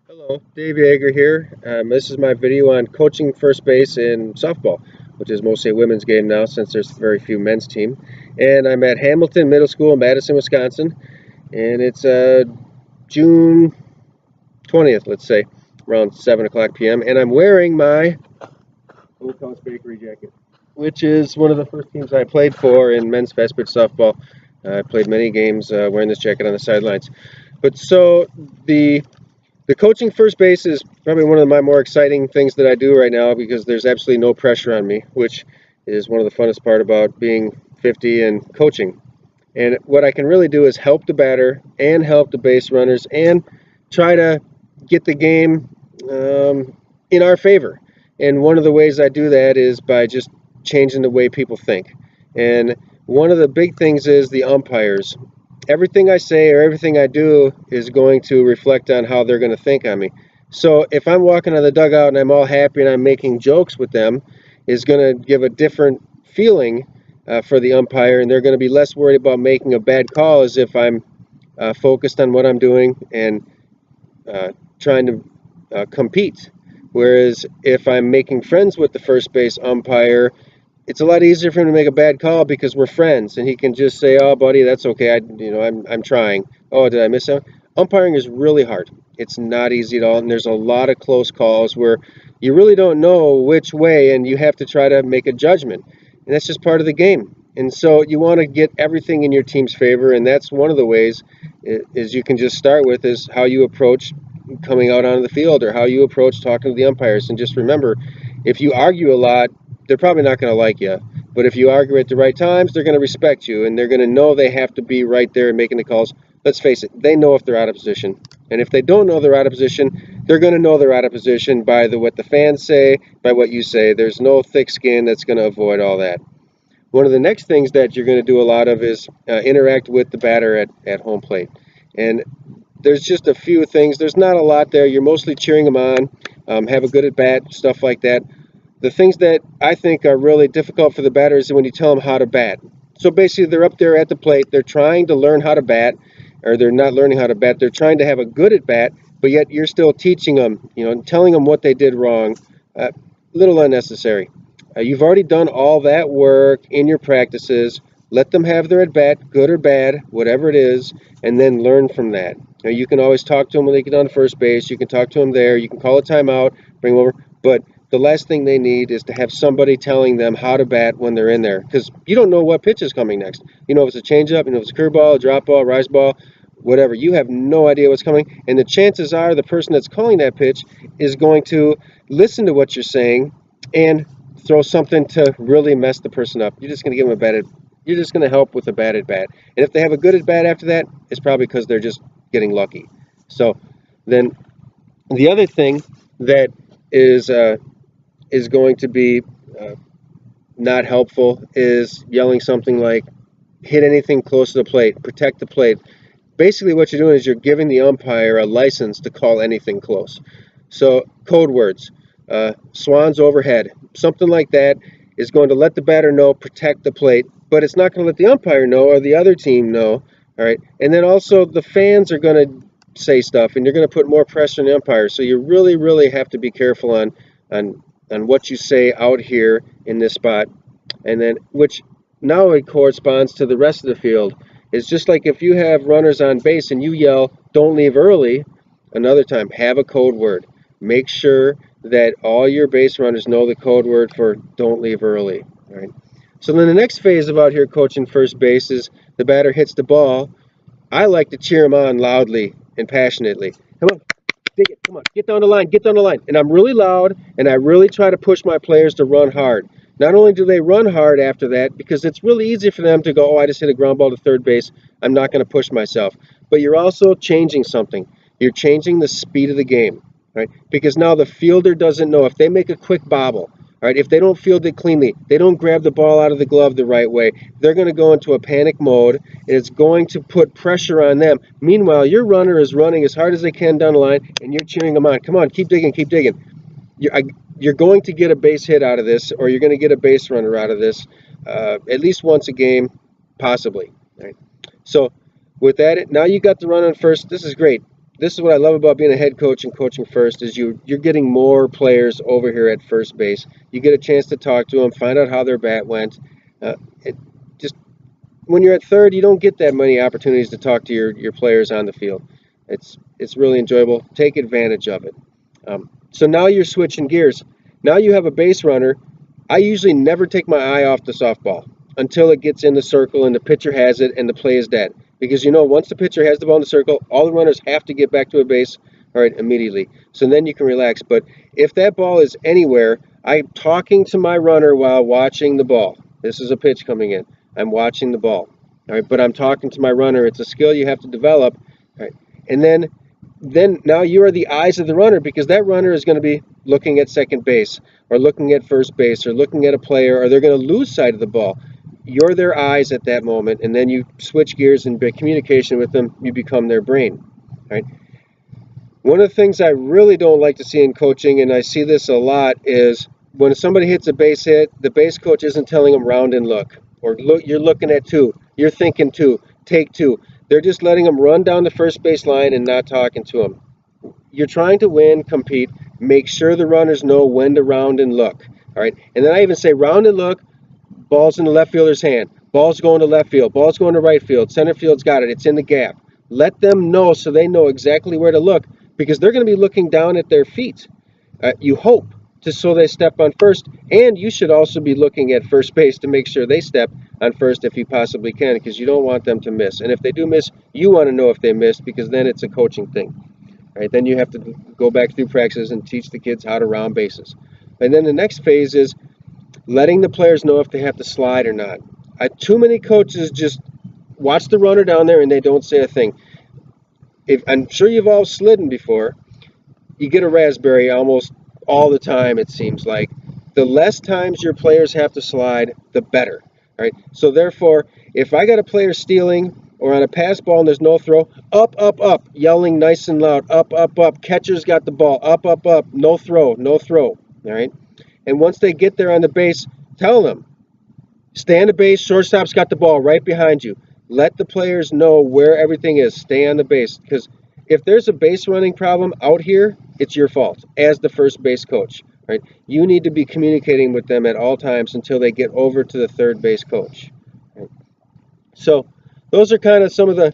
Hello, Dave Yaeger here. This is my video on coaching first base in softball, which is mostly a women's game now since there's very few men's team. And I'm at Hamilton Middle School in Madison, Wisconsin, and it's June 20th, let's say, around 7 o'clock p.m. And I'm wearing my Old House Bakery jacket, which is one of the first teams I played for in men's fast pitch softball. I played many games wearing this jacket on the sidelines. But so the coaching first base is probably one of my more exciting things that I do right now because there's absolutely no pressure on me, which is one of the funnest part about being 50 and coaching. And what I can really do is help the batter and help the base runners and try to get the game in our favor. And one of the ways I do that is by just changing the way people think. And one of the big things is the umpires. Everything I say or everything I do is going to reflect on how they're going to think on me. So if I'm walking on the dugout and I'm all happy and I'm making jokes with them, is going to give a different feeling for the umpire, and they're going to be less worried about making a bad call as if I'm focused on what I'm doing and trying to compete. Whereas if I'm making friends with the first base umpire, it's a lot easier for him to make a bad call because we're friends, and he can just say, "Oh, buddy, that's okay. I'm trying. Oh, did I miss out?" Umpiring is really hard. It's not easy at all, and there's a lot of close calls where you really don't know which way, and you have to try to make a judgment, and that's just part of the game. And so you want to get everything in your team's favor, and that's one of the ways is you can just start with is how you approach coming out onto the field or how you approach talking to the umpires. And just remember, if you argue a lot, they're probably not going to like you. But if you argue at the right times, they're going to respect you, and they're going to know they have to be right there and making the calls. Let's face it, they know if they're out of position. And if they don't know they're out of position, they're going to know they're out of position by what the fans say, by what you say. There's no thick skin that's going to avoid all that. One of the next things that you're going to do a lot of is interact with the batter at home plate. And there's just a few things. There's not a lot there. You're mostly cheering them on, have a good at bat, stuff like that. The things that I think are really difficult for the batters is when you tell them how to bat. So basically, they're up there at the plate. They're trying to learn how to bat, or they're not learning how to bat. They're trying to have a good at bat, but yet you're still teaching them, and telling them what they did wrong. Little unnecessary. You've already done all that work in your practices. Let them have their at bat, good or bad, whatever it is, and then learn from that. Now, you can always talk to them when they get on first base. You can talk to them there. You can call a timeout, bring them over. But the last thing they need is to have somebody telling them how to bat when they're in there, because you don't know what pitch is coming next. You know if it's a changeup, you know if it's a curveball, a drop ball, rise ball, whatever. You have no idea what's coming, and the chances are the person that's calling that pitch is going to listen to what you're saying and throw something to really mess the person up. You're just going to give them a bad at, you're just going to help with a bad at bat. And if they have a good at bat after that, it's probably because they're just getting lucky. So then the other thing that is going to be not helpful is yelling something like, hit anything close to the plate, protect the plate. Basically what you're doing is you're giving the umpire a license to call anything close. So code words, swans overhead, something like that is going to let the batter know, protect the plate, but it's not going to let the umpire know or the other team know. All right, and then also the fans are going to say stuff, and you're going to put more pressure on the umpire. So you really, really have to be careful on what you say out here in this spot, and then which now it corresponds to the rest of the field. It's just like if you have runners on base and you yell, "Don't leave early," another time, have a code word. Make sure that all your base runners know the code word for "don't leave early." All right. So then the next phase of out here coaching first base is the batter hits the ball. I like to cheer him on loudly and passionately. Come on, dig it. Come on, get down the line, get down the line. And I'm really loud, and I really try to push my players to run hard. Not only do they run hard after that, because it's really easy for them to go, "Oh, I just hit a ground ball to third base. I'm not going to push myself." But you're also changing something. You're changing the speed of the game, right? Because now the fielder doesn't know if they make a quick bobble. All right, if they don't field it cleanly, they don't grab the ball out of the glove the right way, they're going to go into a panic mode, and it's going to put pressure on them. Meanwhile, your runner is running as hard as they can down the line, and you're cheering them on. Come on, keep digging, keep digging. You're going to get a base hit out of this, or you're going to get a base runner out of this, at least once a game, possibly. Right? So with that, now you got the run on first. This is great. this is what I love about being a head coach and coaching first is you're getting more players over here at first base. You get a chance to talk to them, find out how their bat went. It just when you're at third, you don't get that many opportunities to talk to your players on the field. It's really enjoyable. Take advantage of it. So now you're switching gears. Now you have a base runner. I usually never take my eye off the softball until it gets in the circle and the pitcher has it and the play is dead. Because once the pitcher has the ball in the circle, all the runners have to get back to a base, all right, immediately. So then you can relax. But if that ball is anywhere, I'm talking to my runner while watching the ball. This is a pitch coming in. I'm watching the ball. All right, but I'm talking to my runner. It's a skill you have to develop. All right. And then now you are the eyes of the runner, because that runner is going to be looking at second base or looking at first base or looking at a player, or they're going to lose sight of the ball. You're their eyes at that moment, and then you switch gears and by communication with them, you become their brain. Right? One of the things I really don't like to see in coaching, and I see this a lot, is when somebody hits a base hit, the base coach isn't telling them round and look, or look, you're looking at two, you're thinking two, take two. They're just letting them run down the first base line and not talking to them. You're trying to win, compete, make sure the runners know when to round and look. All right, and then I even say round and look. Ball's in the left fielder's hand. Ball's going to left field. Ball's going to right field. Center field's got it. It's in the gap. Let them know so they know exactly where to look, because they're going to be looking down at their feet. You hope so they step on first, and you should also be looking at first base to make sure they step on first if you possibly can, because you don't want them to miss. And if they do miss, you want to know if they missed, because then it's a coaching thing. All right, then you have to go back through practices and teach the kids how to round bases. And then the next phase is letting the players know if they have to slide or not. Too many coaches just watch the runner down there and they don't say a thing. I'm sure you've all slidden before. You get a raspberry almost all the time, it seems like. The less times your players have to slide, the better. All right. So therefore, if I got a player stealing or on a pass ball and there's no throw, up, up, up, yelling nice and loud, up, up, up. Catcher's got the ball, up, up, up, no throw, no throw. All right. And once they get there on the base, tell them, stay on the base, shortstop's got the ball right behind you. Let the players know where everything is. Stay on the base. Because if there's a base running problem out here, it's your fault as the first base coach. Right? You need to be communicating with them at all times until they get over to the third base coach. Right? So those are kind of some of the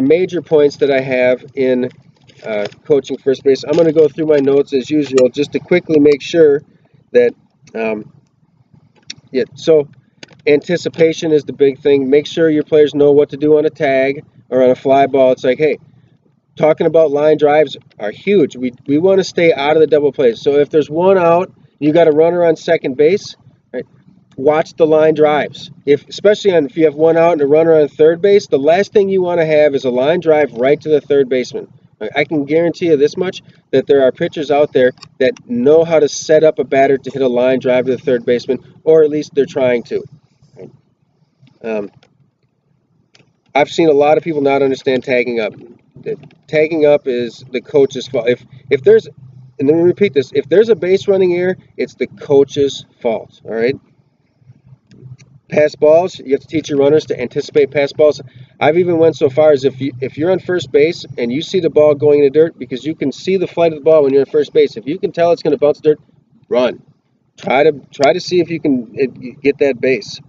major points that I have in coaching first base. I'm going to go through my notes as usual just to quickly make sure that so anticipation is the big thing. Make sure your players know what to do on a tag or on a fly ball. It's like, hey, talking about line drives are huge. We want to stay out of the double plays. So if there's one out, you got a runner on second base, right? Watch the line drives. Especially if you have one out and a runner on third base, the last thing you want to have is a line drive right to the third baseman. I can guarantee you this much, that there are pitchers out there that know how to set up a batter to hit a line drive to the third baseman, or at least they're trying to. I've seen a lot of people not understand tagging up. Tagging up is the coach's fault. If there's, and let me repeat this, if there's a base running error, it's the coach's fault. All right. Pass balls, you have to teach your runners to anticipate pass balls. I've even went so far as if you're on first base and you see the ball going in the dirt, because you can see the flight of the ball when you're on first base. If you can tell it's going to bounce dirt, run. Try to see if you can get that base.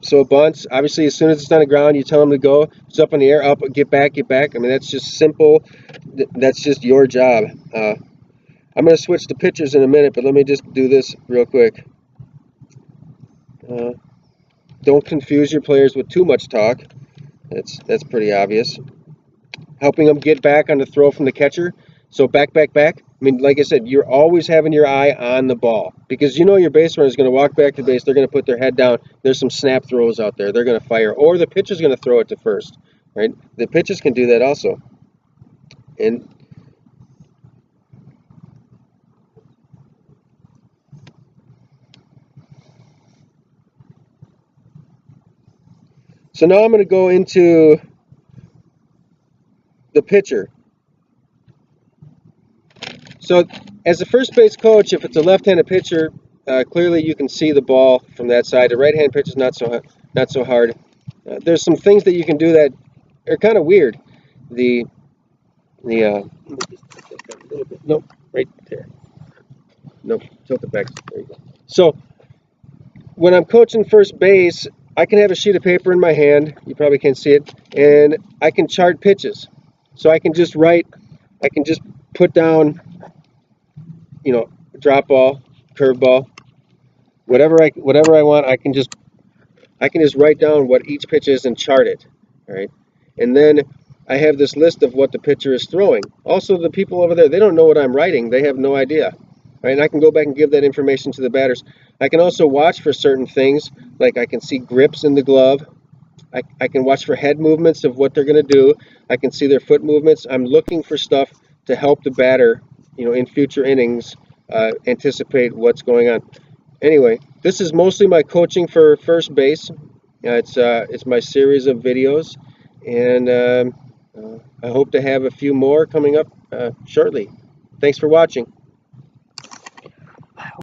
So it bunts. Obviously, as soon as it's on the ground, you tell them to go. If it's up in the air, up, get back, get back. I mean, that's just simple. That's just your job. I'm going to switch to pitchers in a minute, but let me just do this real quick. Don't confuse your players with too much talk. That's pretty obvious. Helping them get back on the throw from the catcher. So back, back, back. I mean, like I said, you're always having your eye on the ball, because you know your base runner is going to walk back to base. They're going to put their head down. There's some snap throws out there. They're going to fire, or the pitcher's going to throw it to first. Right? The pitchers can do that also. And so now I'm going to go into the pitcher. So as a first base coach, if it's a left-handed pitcher, clearly you can see the ball from that side. The right-hand pitcher is not so hard. there's some things that you can do that are kind of weird. The nope, right there. Nope, tilt it back. There you go. So when I'm coaching first base, I can have a sheet of paper in my hand. You probably can't see it, and I can chart pitches. So I can just put down, drop ball, curve ball, whatever I want. I can just write down what each pitch is and chart it. All right, and then I have this list of what the pitcher is throwing. Also, the people over there, they don't know what I'm writing. They have no idea. Right, and I can go back and give that information to the batters. I can also watch for certain things, like I can see grips in the glove. I can watch for head movements of what they're going to do. I can see their foot movements. I'm looking for stuff to help the batter, in future innings, anticipate what's going on. Anyway, this is mostly my coaching for first base. It's my series of videos, and I hope to have a few more coming up shortly. Thanks for watching.